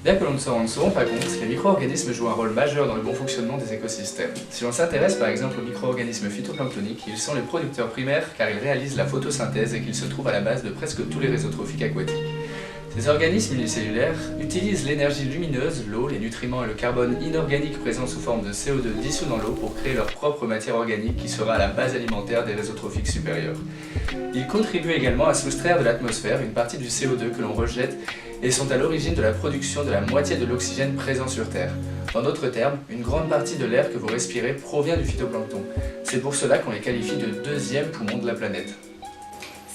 Bien que l'on ne s'en rende souvent pas compte, les micro-organismes jouent un rôle majeur dans le bon fonctionnement des écosystèmes. Si l'on s'intéresse par exemple aux micro-organismes phytoplanctoniques, ils sont les producteurs primaires car ils réalisent la photosynthèse et qu'ils se trouvent à la base de presque tous les réseaux trophiques aquatiques. Ces organismes unicellulaires utilisent l'énergie lumineuse, l'eau, les nutriments et le carbone inorganique présents sous forme de CO2 dissous dans l'eau pour créer leur propre matière organique qui sera à la base alimentaire des réseaux trophiques supérieurs. Ils contribuent également à soustraire de l'atmosphère une partie du CO2 que l'on rejette et sont à l'origine de la production de la moitié de l'oxygène présent sur Terre. En d'autres termes, une grande partie de l'air que vous respirez provient du phytoplancton. C'est pour cela qu'on les qualifie de deuxième poumon de la planète.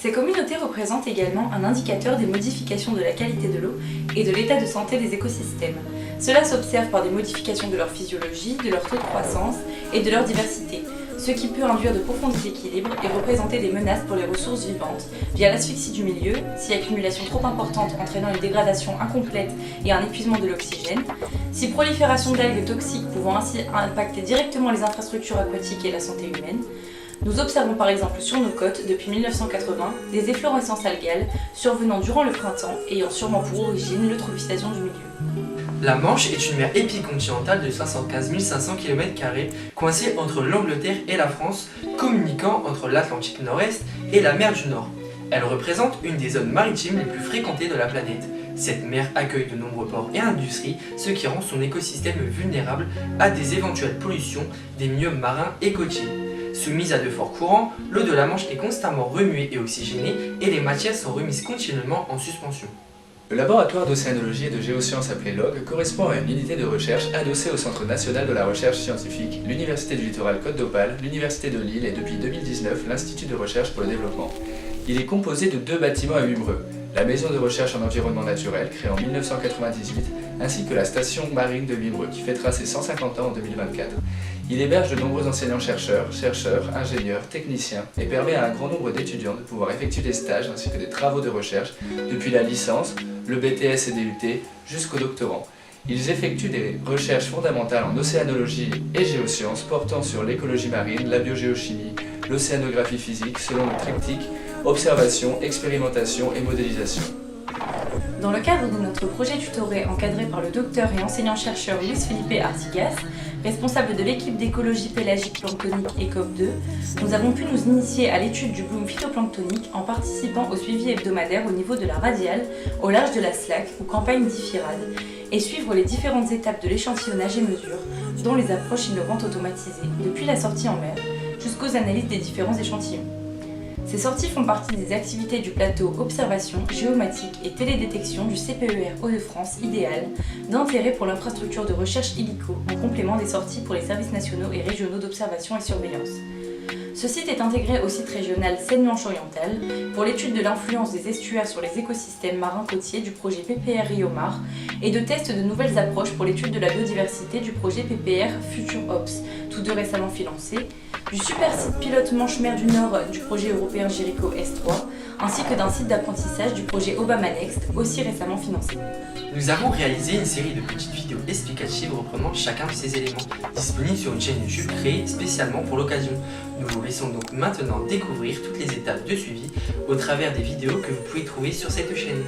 Ces communautés représentent également un indicateur des modifications de la qualité de l'eau et de l'état de santé des écosystèmes. Cela s'observe par des modifications de leur physiologie, de leur taux de croissance et de leur diversité, ce qui peut induire de profonds déséquilibres et représenter des menaces pour les ressources vivantes via l'asphyxie du milieu, si accumulation trop importante entraînant une dégradation incomplète et un épuisement de l'oxygène, si prolifération d'algues toxiques pouvant ainsi impacter directement les infrastructures aquatiques et la santé humaine. Nous observons par exemple sur nos côtes, depuis 1980, des efflorescences algales survenant durant le printemps ayant sûrement pour origine l'eutrophisation du milieu. La Manche est une mer épicontinentale de 75 500 km² coincée entre l'Angleterre et la France, communiquant entre l'Atlantique Nord-Est et la mer du Nord. Elle représente une des zones maritimes les plus fréquentées de la planète. Cette mer accueille de nombreux ports et industries, ce qui rend son écosystème vulnérable à des éventuelles pollutions des milieux marins et côtiers. Soumise à de forts courants, l'eau de la Manche est constamment remuée et oxygénée et les matières sont remises continuellement en suspension. Le laboratoire d'océanologie et de géosciences appelé LOG correspond à une unité de recherche adossée au Centre national de la recherche scientifique, l'Université du littoral Côte d'Opale, l'Université de Lille et depuis 2019 l'Institut de recherche pour le développement. Il est composé de deux bâtiments à Wimereux, la maison de recherche en environnement naturel créée en 1998 ainsi que la station marine de Wimereux qui fêtera ses 150 ans en 2024. Il héberge de nombreux enseignants-chercheurs, ingénieurs, techniciens et permet à un grand nombre d'étudiants de pouvoir effectuer des stages ainsi que des travaux de recherche depuis la licence, le BTS et DUT jusqu'au doctorant. Ils effectuent des recherches fondamentales en océanologie et géosciences portant sur l'écologie marine, la biogéochimie, l'océanographie physique selon le triptyque observation, expérimentation et modélisation. Dans le cadre de notre projet tutoré encadré par le docteur et enseignant-chercheur Luis Felipe Artigas, responsable de l'équipe d'écologie pélagique planctonique ECOP2, nous avons pu nous initier à l'étude du bloom phytoplanctonique en participant au suivi hebdomadaire au niveau de la radiale, au large de la SLAC ou campagne d'IFIRAD, et suivre les différentes étapes de l'échantillonnage et mesure, dont les approches innovantes automatisées, depuis la sortie en mer jusqu'aux analyses des différents échantillons. Ces sorties font partie des activités du plateau Observation, Géomatique et Télédétection du CPER Hauts-de-France idéal, d'intérêt pour l'infrastructure de recherche illico, en complément des sorties pour les services nationaux et régionaux d'observation et surveillance. Ce site est intégré au site régional Seine-Manche-Orientale pour l'étude de l'influence des estuaires sur les écosystèmes marins côtiers du projet PPR Rio-Mar et de test de nouvelles approches pour l'étude de la biodiversité du projet PPR Future Ops, tous deux récemment financés, du super site pilote Manche-Mer du Nord du projet européen Jericho S3, ainsi que d'un site d'apprentissage du projet Obama Next, aussi récemment financé. Nous avons réalisé une série de petites vidéos explicatives reprenant chacun de ces éléments, disponibles sur une chaîne YouTube créée spécialement pour l'occasion. Nous vous laissons donc maintenant découvrir toutes les étapes de suivi au travers des vidéos que vous pouvez trouver sur cette chaîne.